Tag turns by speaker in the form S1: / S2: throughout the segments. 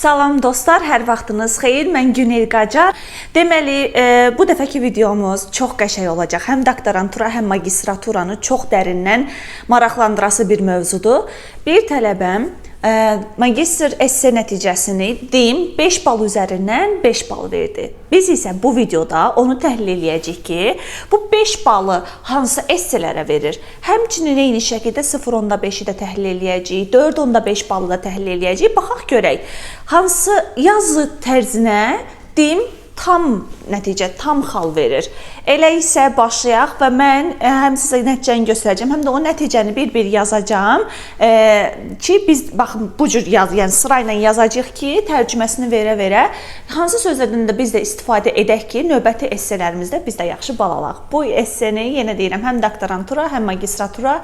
S1: Salam dostlar, hər vaxtınız xeyir. Mən Günel Qacar. Deməli, bu dəfəki videomuz çox qəşəng olacaq. Həm doktorantura, həm magistraturanı çox dərindən maraqlandırası bir mövzudur. Bir tələbəm magistr esse nəticəsini deyim 5 bal üzərindən 5 bal verdi. Biz isə bu videoda onu təhlil edəcəyik ki, bu 5 balı hansı esselərə verir. Həmçinin eyni şəkildə 0.5-i də təhlil edəcəyik, 4.5 balı da təhlil edəcəyik. Baxaq görək, hansı yazı tərzinə deyim tam nəticə, tam xal verir. Elə isə başlayaq və mən həm sizə nəticəni göstərəcəm, həm də o nəticəni bir-bir yazacağam ki, biz baxın bu cür yəni sırayla yazacağıq ki, tərcüməsini verə-verə hansı sözlərdən də biz də istifadə edək ki, növbəti essələrimizdə biz də yaxşı bal alaq. Bu esseni yenə deyirəm, həm doktorantura, həm magistratura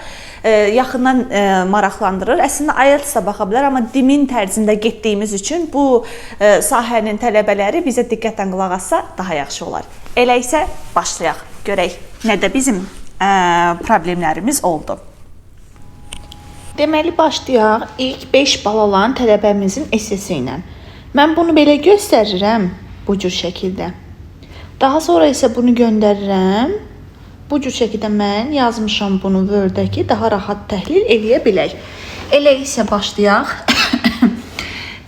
S1: yaxından maraqlandırır. Əslində IELTS-a baxa bilər, amma dimin tərzində getdiyimiz üçün bu sahənin tələbələri bizə diqqətlə qulaq assa daha yaxşı olar. Elə isə başlayaq, görək nədə bizim problemlərimiz oldu. Deməli, başlayaq ilk 5 bal alan tələbəmizin essesi ilə. Mən bunu belə göstərirəm, bu cür şəkildə. Daha sonra isə bunu göndərirəm. Bu cür şəkildə mən yazmışam bunu Word-də ki, daha rahat təhlil edə bilək. Elə isə başlayaq.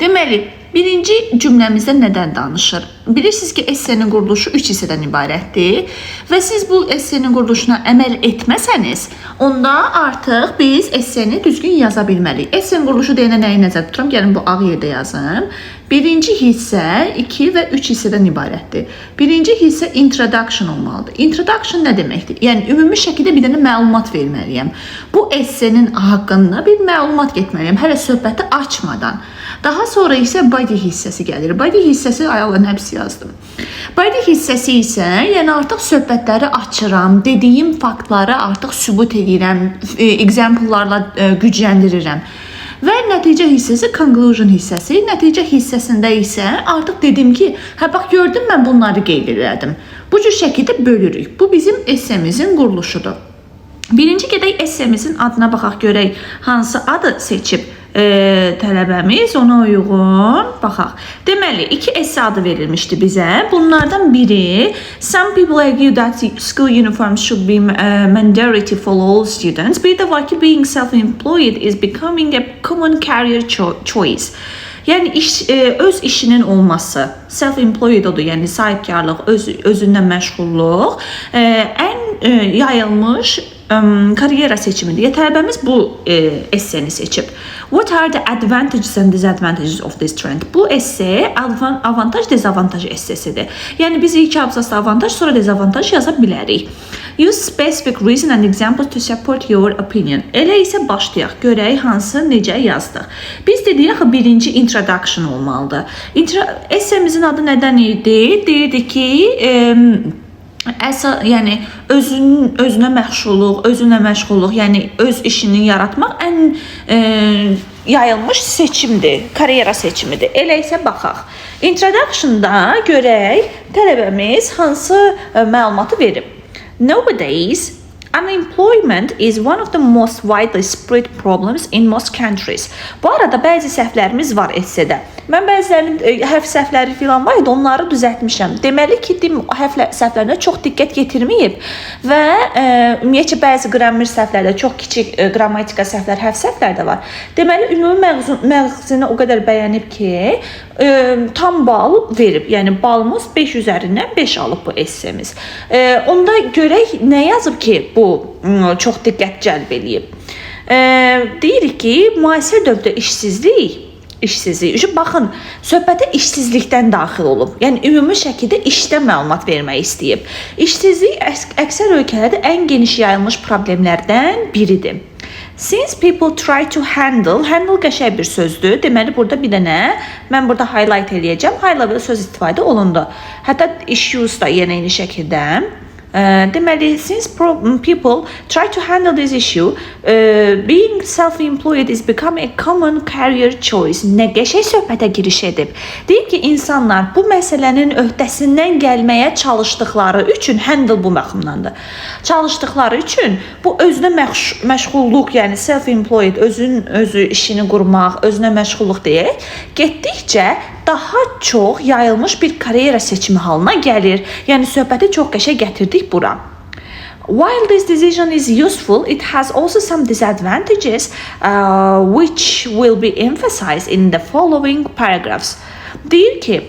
S1: Deməli, birinci cümləmizdə nədən danışır? Bilirsiniz ki, essenin quruluşu 3 hissədən ibarətdir və siz bu essenin quruluşuna əməl etməsəniz, onda artıq biz esseni düzgün yaza bilməliyik. Essenin quruluşu deyənə nəyi nəzərdə tuturam? Gəlin bu ağ yerdə yazım. Birinci hissə 2 və 3 hissədən ibarətdir. Birinci hissə introduction olmalıdır. Introduction nə deməkdir? Yəni, ümumi şəkildə bir dənə məlumat verməliyəm. Bu essenin haqqında bir məlumat getməliyəm, hələ söhbəti açmadan. Daha sonra isə body hissəsi gəlir. Body hissəsi ayaqların hepsi yazdım. Body hissəsi isə, yəni artıq söhbətləri açıram, dediyim faktları artıq sübut edirəm, example'larla gücləndirirəm. Və nəticə hissəsi conclusion hissəsi. Nəticə hissəsində isə artıq dedim ki, hə bax gördüm mən bunları qeyd elədim. Bu cür şəkildə bölürük. Bu bizim essemizin quruluşudur. Birinci gedək essemizin adına baxaq görək hansı adı seçib tələbəmiz, ona uyğun baxaq. Deməli, 2 esse adı verilmişdi bizə. Bunlardan biri some people argue that school uniforms should be mandatory for all students. Bir də var ki, being self-employed is becoming a common career choice. Yəni öz işinin olması, self-employed odur, yəni sahibkarlıq, özündən məşğulluq ən yayılmış karyera seçimidir. Ya tələbəmiz bu esseni seçib. What are the advantages and disadvantages of this trend? Bu esse avantaj, dezavantaj essesidir. Yəni biz ilk abzasda avantaj, sonra dezavantaj yaza bilərik. Use specific reason and examples to support your opinion. Elə isə başlayaq. Görək hansı, necə yazdıq. Biz dedik axı birinci introduction olmalıdır. Essemizin adı nədən idi? Deyirdi ki, yəni özünə məşğulluq, yəni öz işini yaratmaq ən yayılmış seçimdir, karyera seçimidir. Elə isə baxaq. Introduction-da görək tələbəmiz hansı məlumatı verib. Nowadays, unemployment is one of the most widely spread problems in most countries. Bu arada bəzi səhvlərimiz var essedə. Mən bəzilərinin hərf səhvləri filan var idi, onları düzəltmişəm. Deməli ki, hərf səhvlərinə çox diqqət yetirməyib və ümumiyyətcə bəzi qrammar səhvlərdə, çox kiçik qrammatika səhvlər, hərf səhvlər də var. Deməli, ümumi məğzini o qədər bəyənib ki, tam bal verib. Yəni, balımız 5 üzərindən 5 alıb bu essemiz. Onda görək nə yazıb ki, bu çox diqqət cəlb eləyib. Deyirik ki, müasir dövrdə işsizlik. Baxın, söhbətə işsizlikdən daxil olub. Yəni, ümumi şəkildə işdən məlumat vermək istəyib. İşsizlik əksər ölkələrdə ən geniş yayılmış problemlərdən biridir. Since people try to handle qəşəng bir sözdür. Deməli, burada bir dənə, mən burada highlight eləyəcəm. Highlight söz istifadə olundu. Hətta issues da yenə eyni şəkildə. Deməli, since people try to handle this issue, being self-employed is becoming a common career choice. Nə qəşəng söhbətə giriş edib. Deyir ki, insanlar bu məsələnin öhdəsindən gəlməyə çalışdıqları üçün, handle bu məxumdandır. Çalışdıqları üçün bu özünə məşğulluq, yəni self-employed, özü işini qurmaq, özünə məşğulluq deyək, getdikcə daha çox yayılmış bir karyera seçimi halına gəlir. Yəni söhbəti çox qəşəng gətirdik bura. While this decision is useful, it has also some disadvantages which will be emphasized in the following paragraphs. Deyir ki,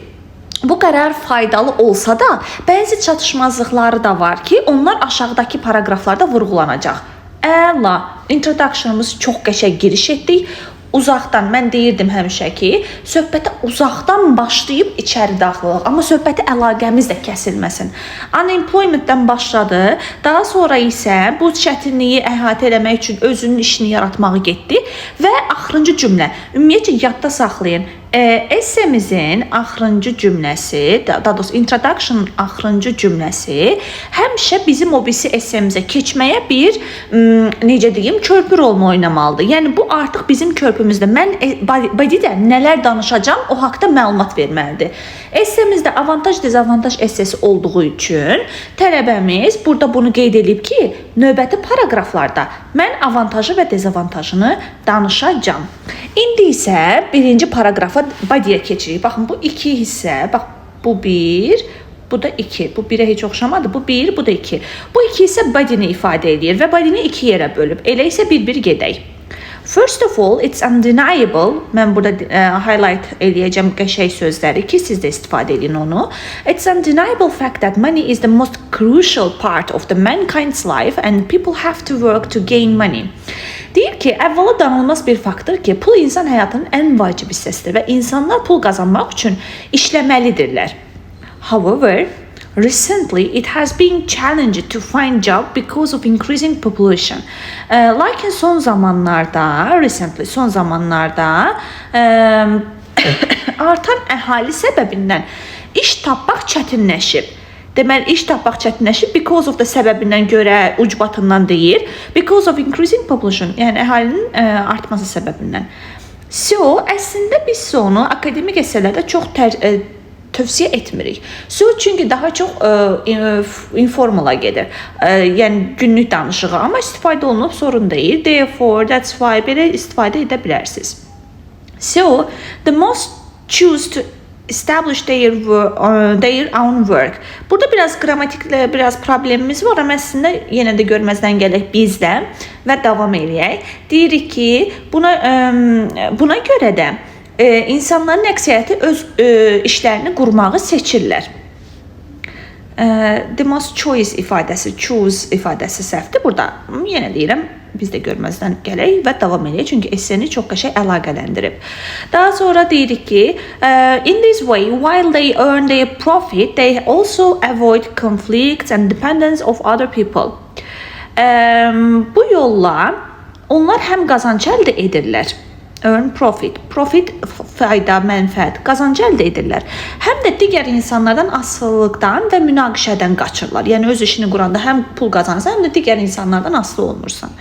S1: bu qərar faydalı olsa da, bəzi çatışmazlıqları da var ki, onlar aşağıdakı paragraflarda vurğulanacaq. Əla, introduction'ımız çox qəşəng giriş etdik. Uzaqdan, mən deyirdim həmişə ki, söhbətə uzaqdan başlayıb içəri daxilıq, amma söhbəti əlaqəmiz də kəsilməsin. Unemployment-dən başladı, daha sonra isə bu çətinliyi əhatə eləmək üçün özünün işini yaratmağı getdi və axırıncı cümlə, ümumiyyətcə yadda saxlayın, essemizin axırıncı cümləsi, daha doğrusu introduction axırıncı cümləsi həmişə bizim o birisi essemizə keçməyə bir, necə deyim, körpü rolunu oynamalıdır. Yəni bu artıq bizim körpümüzdə. Mən bodydə nələr danışacağam, o haqda məlumat verməlidir. Essemizdə avantaj, dezavantaj essesi olduğu üçün tələbəmiz burada bunu qeyd edib ki, növbəti paragraflarda mən avantajı və dezavantajını danışacağam. İndi isə birinci paragrafa body'yə keçirik. Baxın, bu iki hissə, bax, bu bir, bu da iki. Bu birə heç oxşamadı. Bu bir, bu da iki. Bu iki isə body'ni ifadə edir və body'ni iki yerə bölüb. Elə isə bir-bir gedək. First of all, it's undeniable. Mən burada highlight eləyəcəm qəşəng sözləri ki, siz də istifadə edin onu. It's undeniable fact that money is the most crucial part of the mankind's life and people have to work to gain money. Deyir ki, əvvəla danılmaz bir faktdır ki, pul insan həyatının ən vacib hissəsidir və insanlar pul qazanmaq üçün işləməlidirlər. However, recently it has been challenged to find job because of increasing population. Lakin son zamanlarda artan əhali səbəbindən iş tapmaq çətinləşib. Deməli, iş tapmaq çətinləşib because of the səbəbindən görə, ucbatından deyir, because of increasing population, yəni əhalinin artması səbəbindən. So, əslində biz onu akademik əsərlərdə çox tövsiyə etmirik. So, çünki daha çox informala gedir. Yəni, günlük danışığı, amma istifadə olunub sorun deyil. Therefore, that's why belə istifadə edə bilərsiniz. So, the most choose to establish their own work. Burada biraz qrammatiklə biraz problemimiz var, amma əslində yenə də görməzdən gələk bizdə və davam eləyək. Deyirik ki, buna görə də insanların əksəriyyəti öz işlərini qurmağı seçirlər. The most choice ifadəsi, choose ifadəsi səhvdir. Burada yenə deyirəm, biz də görməzdən gələk və davam edək, çünki esseni çox qəşəng əlaqələndirib. Daha sonra deyirik ki, in this way, while they earn their profit, they also avoid conflicts and dependence of other people. Bu yolla onlar həm qazanc əldə edirlər, earn profit, fayda, mənfəət, qazancı əldə edirlər. Həm də digər insanlardan asılılıqdan və münaqişədən qaçırlar. Yəni öz işini quranda həm pul qazanırsan, həm də digər insanlardan asılı olmursan.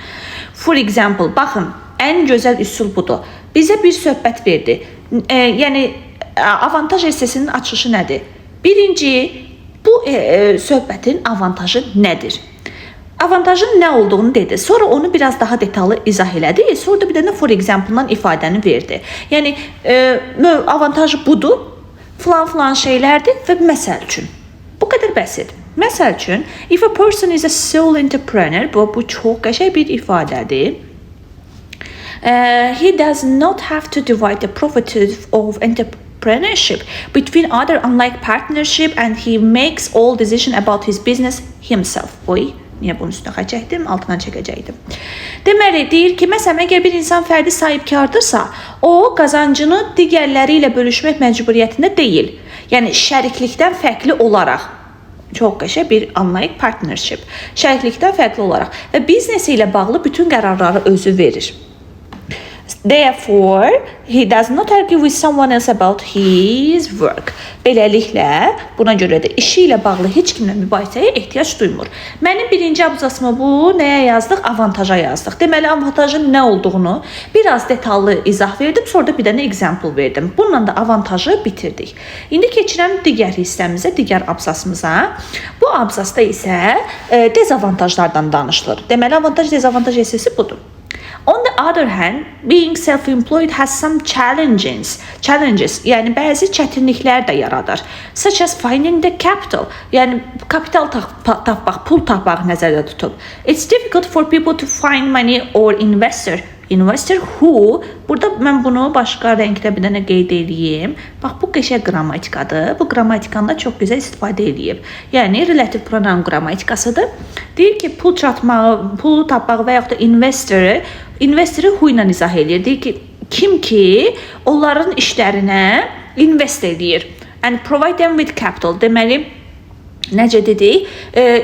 S1: For example, baxın, ən gözəl üsul budur. Bizə bir söhbət verdi. Yəni avantaj essesinin açılışı nədir? Birinci, bu söhbətin avantajı nədir? Avantajın nə olduğunu dedi. Sonra onu biraz daha detallı izah elədi. Sonra da bir dənə for example-dan ifadəni verdi. Yəni, avantajı budur, filan şeylərdir və məsəl üçün. Bu qədər bəsit. Məsəl üçün, if a person is a sole entrepreneur, bu çox qəşəng bir ifadədir. He does not have to divide the profits of entrepreneurship between other unlike partnership and he makes all decision about his business himself. Niyə bunun üstünə xətt çəkdim? Altından çəkəcəkdim. Deməli, deyir ki, məsələn, əgər bir insan fərdi sahibkardırsa, o qazancını digərləri ilə bölüşmək məcburiyyətində deyil. Yəni, şəriklikdən fərqli olaraq. Çox qəşəng bir unlike partnership. Şəriklikdən fərqli olaraq və biznesi ilə bağlı bütün qərarları özü verir. Therefore, he does not argue with someone else about his work. Beləliklə, buna görə də işi ilə bağlı heç kimlə mübahisəyə ehtiyac duymur. Mənim birinci abzasımı bu nəyə yazdıq? Avantaja yazdıq. Deməli, avantajın nə olduğunu biraz detallı izah verdim, sonra da bir dənə example verdim. Bununla da avantajı bitirdik. İndi keçirəm digər hissəmizə, digər abzasımıza. Bu abzasda isə dezavantajlardan danışılır. Deməli, avantaj, dezavantaj hissəsi budur. On the other hand, being self-employed has some challenges, yəni bəzi çətinliklər də yaradır. Such as finding the capital, yəni kapital tapmaq, pul tapmaq nəzərdə tutub. It's difficult for people to find money or Investor who, burada mən bunu başqa rəngdə bir dənə qeyd edeyim. Bax, bu qəşəng qrammatikadır. Bu qrammatikanda çox gözəl istifadə edilib. Yəni, relative pronoun qrammatikasıdır. Deyir ki, pul tapmaq və yaxud da investoru who ilə izah edir. Deyir ki, kim ki, onların işlərinə invest edir. And provide them with capital. Deməli, necə dedik,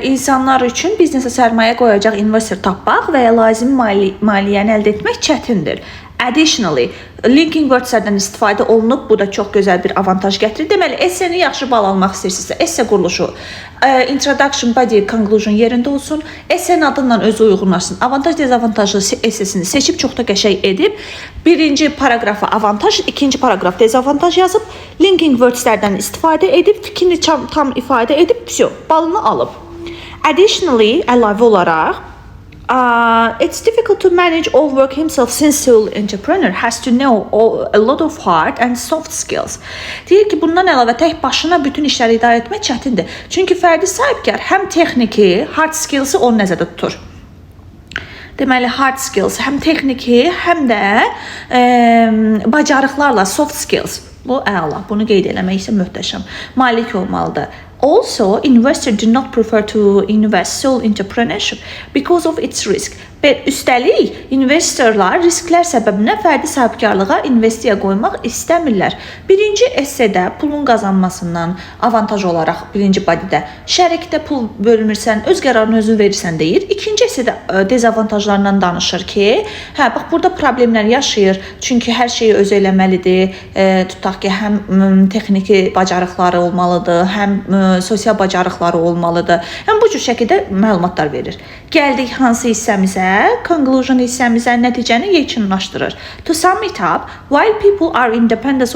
S1: insanlar üçün biznesə sərmayə qoyacaq investor tapmaq və ya lazım maliyyəni əldə etmək çətindir. Additionally, linking wordslərdən istifadə olunub, bu da çox gözəl bir avantaj gətirir. Deməli, esseni yaxşı bal almaq istəyirsinizsə, esse quruluşu, introduction, body, conclusion yerində olsun, essenin adından özü uyğunlaşsın. Avantaj, dezavantajlı essesini seçib çox da qəşəng edib, birinci paragrafa avantaj, ikinci paragraf dezavantaj yazıb, linking wordslərdən istifadə edib, fikrini tam ifadə edib, balını alıb. Additionally, əlavə olaraq, it's difficult to manage all work himself since the entrepreneur has to know a lot of hard and soft skills. Deyir ki, bundan əlavə tək başına bütün işləri idarə etmək çətindir. Çünki fərdi sahibkar həm texniki, hard skillsi onu nəzərdə tutur. Deməli, hard skills həm texniki, həm də bacarıqlarla soft skills. Bu əla, bunu qeyd eləmək isə möhtəşəm. Malik olmalıdır. Also, investors do not prefer to invest sole entrepreneurship because of its risk. Üstəlik, investorlar risklər səbəbinə fərdi sahibkarlığa investisiya qoymaq istəmirlər. Birinci essedə pulun qazanmasından avantaj olaraq birinci bodydə şərikdə pul bölmürsən, öz qərarını özün verirsən deyir. İkinci essedə dezavantajlarından danışır ki, bax burada problemlər yaşayır. Çünki hər şeyi özü eləməlidir. Tutaq ki, həm texniki bacarıqları olmalıdır, həm sosial bacarıqları olmalıdır. Yəni bu cür şəkildə məlumatlar verir. Gəldik hansı hissəmizə? Conclusion hissəmizə nəticəni yekunlaşdırır. To sum it up, while people are independent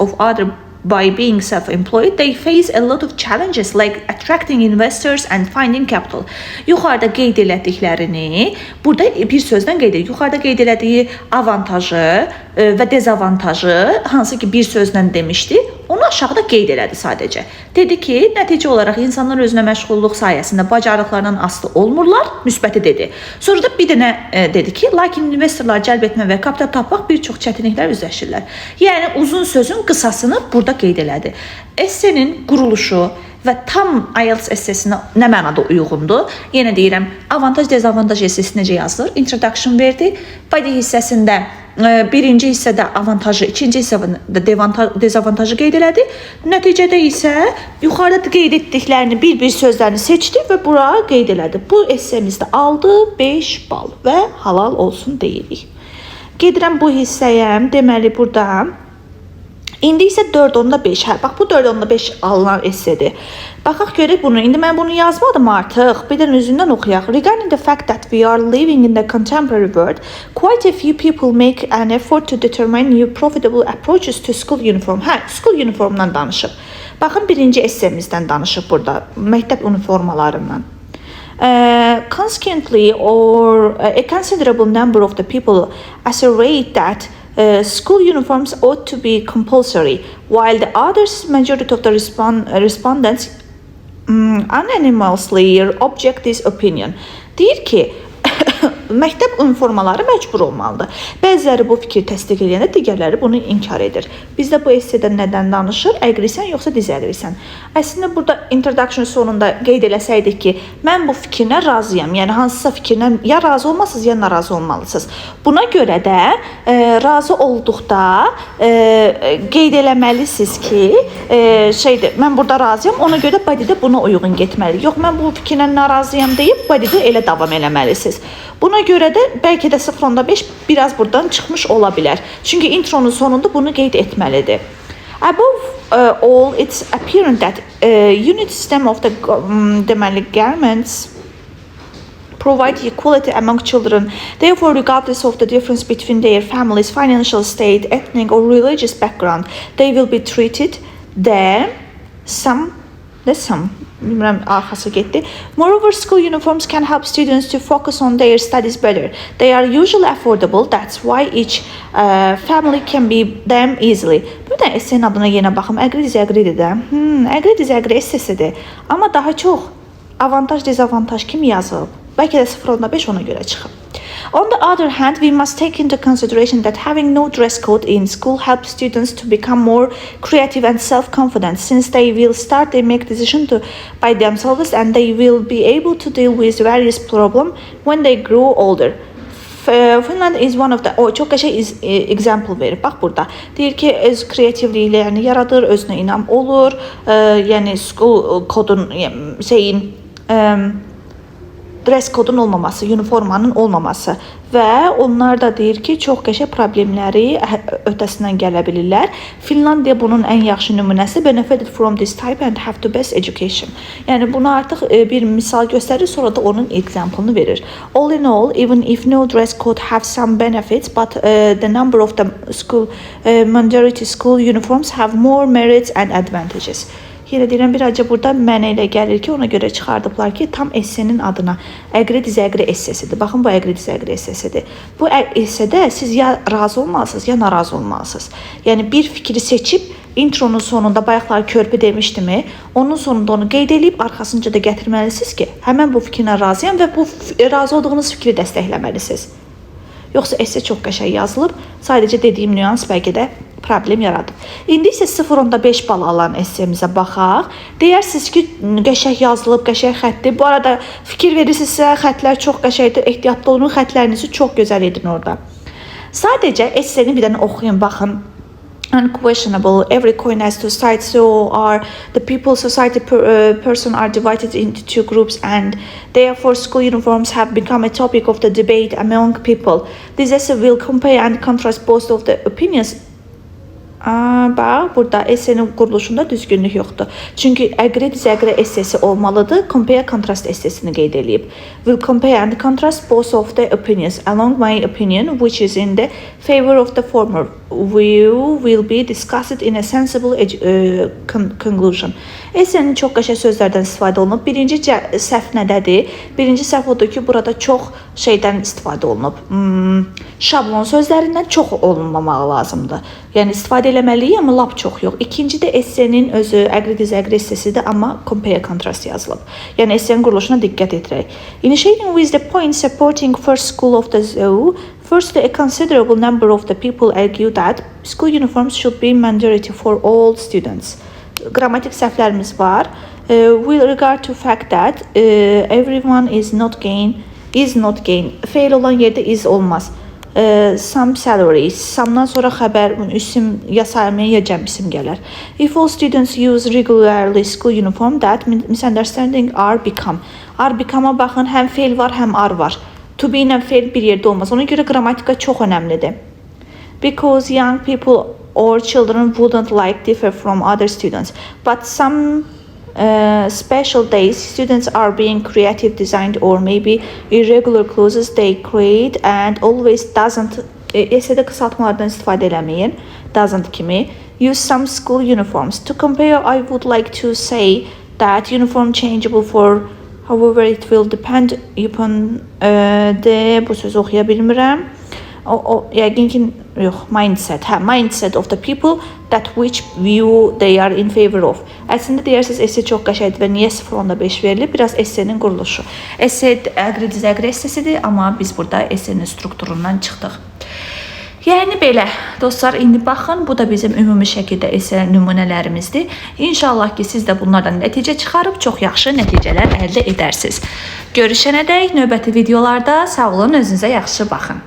S1: of other by being self-employed, they face a lot of challenges like attracting investors and finding capital. Yuxarıda qeyd elədiklərini, burada bir sözdən qeyd edir. Yuxarıda qeyd elədiyi avantajı və dezavantajı, hansı ki bir sözlə demişdi, onu aşağıda qeyd elədi sadəcə. Dedi ki, nəticə olaraq insanlar özünə məşğulluq sayəsində bacarıqlarından asılı olmurlar, müsbəti dedi. Sonra da bir dənə dedi ki, lakin investorlar cəlb etmə və kapital tapmaq bir çox çətinliklər üzləşirlər. Yəni, uzun sözün qısasını burada qeyd elədi. Essenin quruluşu və tam IELTS essesinə nə mənada uyğundur? Yenə deyirəm, avantaj, dezavantaj essesi necə yazılır? Introduction verdi. Body hissəsində birinci hissədə avantajı, ikinci hissədə dezavantajı qeyd elədi. Nəticədə isə yuxarıda qeyd etdiklərini bir-bir sözlərini seçdi və bura qeyd elədi. Bu essemizdə aldı 5 bal və halal olsun deyirik. Gedirəm bu hissəyə, deməli burada İndi isə 4.5. Bax, bu 4.5 alınan essedir. Baxaq görək bunu. İndi mən bunu yazmadım artıq. Bir də özündən oxuyaq. Regarding the fact that we are living in the contemporary world, quite a few people make an effort to determine new profitable approaches to school uniform. School uniformdan danışıb. Baxın, birinci essemizdən danışıb burada. Məktəb uniformalarından. Consequently, a considerable number of the people assert that school uniforms ought to be compulsory, while the others, majority of the respondents unanimously object this opinion. Deyir ki, məktəb uniformaları məcbur olmalıdır. Bəziləri bu fikri təsdiq edəndə, digərləri bunu inkar edir. Bizdə bu essedə nədən danışır? Əqrilsən yoxsa dizəqrilsən? Əslində burada introduction sonunda qeyd eləsəydik ki, mən bu fikrinə razıyam. Yəni hansısa fikrinə ya razı olmalısınız, ya narazı olmalısınız. Buna görə də razı olduqda qeyd eləməlisiniz ki, mən burada razıyam, ona görə bodydə buna uyğun getməli. Yox, mən bu fikrinə narazıyam deyib bodydə elə davam eləməlisiniz. Buna Ona görə də bəlkə də 0.5 biraz buradan çıxmış ola bilər. Çünki intronun sonunda bunu qeyd etməlidir. Above all, it's apparent that unit system of the deməli garments provide equality among children. Therefore, regardless of the difference between their families, financial state, ethnic or religious background, they will be treated the same. Bilmirəm, arxası getdi. Moreover, school uniforms can help students to focus on their studies better. They are usually affordable. That's why each family can be them easily. Bir də essenin adına yenə baxım. Agree-disagree də. Agree-disagree essesidir. Amma daha çox avantaj, dezavantaj kimi yazılıb. Bəlkə də 0.5 ona görə çıxıb. On the other hand, we must take into consideration that having no dress code in school helps students to become more creative and self-confident, since they will start to make decisions by themselves and they will be able to deal with various problems when they grow older. Finland is one of the çox qəşəng example verir. Bax burada. Deyir ki, öz kreativliklərini yaradır, özünə inam olur. Yəni school kodun dress kodun olmaması, uniformanın olmaması və onlar da deyir ki, çox qəşəng problemləri ötəsindən gələ bilirlər. Finlandiya bunun ən yaxşı nümunəsi. Benefited from this type and have the best education. Yəni bunu artıq bir misal göstərir, sonra da onun example-ını verir. All in all, even if no dress code have some benefits, but the number of the school majority school uniforms have more merits and advantages. Yenə deyirəm, birazca burada mənə elə gəlir ki, ona görə çıxardıblar ki, tam essenin adına agree-disagree essesidir. Baxın, bu agree-disagree essesidir. Bu essedə siz ya razı olmalısınız, ya narazı olmalısınız. Yəni bir fikri seçib, intronun sonunda bayaqlar körpü demişdimi, onun sonunda onu qeyd edib, arxasınca da gətirməlisiniz ki, həmən bu fikrinə razıyam və bu razı olduğunuz fikri dəstəkləməlisiniz. Yoxsa esse çox qəşəng yazılıb, sadəcə dediyim nüans bəlkə də problem yaradır. İndi isə 0.5 bal alan essemizə baxaq. Deyirsiniz ki, qəşəng yazılıb, qəşəng xətdir. Bu arada fikir verirsinizsə, xətlər çox qəşəngdir. Ehtiyatlı olun, xətlərinizi çox gözəl edin orada. Sadəcə esseni bir dənə oxuyun, baxın. Unquestionable, every coin has two sides, so are the people, society, person are divided into two groups, and therefore school uniforms have become a topic of the debate among people. This essay will compare and contrast both of the opinions. Bax, burada essenin quruluşunda düzgünlük yoxdur. Çünki agree-disagree essesi olmalıdır. Compare contrast essesini qeyd edib. Will compare and contrast both of the opinions. Along my opinion, which is in the favor of the former view, will be discussed in a sensible conclusion. Essenin çox qəşəng sözlərdən istifadə olunub. Birinci səhv nədədir? Birinci səhv odur ki, burada çox şeydən istifadə olunub. Şablon sözlərindən çox olunmamağı lazımdır. Yəni istifadə eləməliyik, amma lap çox yox. İkinci də essenin özü agree-disagree essesidir, amma compare contrast yazılıb. Yəni essenin quruluşuna diqqət edirək. Initiating with the point supporting first school of the zoo, firstly, a considerable number of the people argue that school uniforms should be mandatory for all students. Qrammatik səhvlərimiz var. With regard to fact that everyone is not gain. Feil olan yerdə is olmaz. Some salaries. Some'dan sonra xəbər, isim ya sayılmayan ya cəm isim gələr. If all students use regularly school uniform, that misunderstanding are become. Are become'a baxın, həm feil var, həm are var. To be ilə feil bir yerdə olmaz. Ona görə qrammatika çox önəmlidir. Because young people or children wouldn't like differ from other students. But some special days, students are being creative, designed, or maybe irregular clothes they create and always doesn't. Esədə qısaltmalardan istifadə eləməyin. Doesn't kimi. Use some school uniforms. To compare, I would like to say that uniform changeable for, however, it will depend upon bu sözü oxuya bilmirəm. Yəqin ki, yox, mindset of the people that which view they are in favor of. Əslində deyirsiniz, esse çox qəşəngdir və niyə 0.5 verilir? Biraz essenin quruluşu. Esse agree-disagree essesidir, amma biz burada essenin strukturundan çıxdıq. Yəni belə, dostlar, indi baxın, bu da bizim ümumi şəkildə esse nümunələrimizdir. İnşallah ki, siz də bunlardan nəticə çıxarıb çox yaxşı nəticələr əldə edərsiniz. Görüşənədək növbəti videolarda sağ olun, özünüzə yaxşı baxın.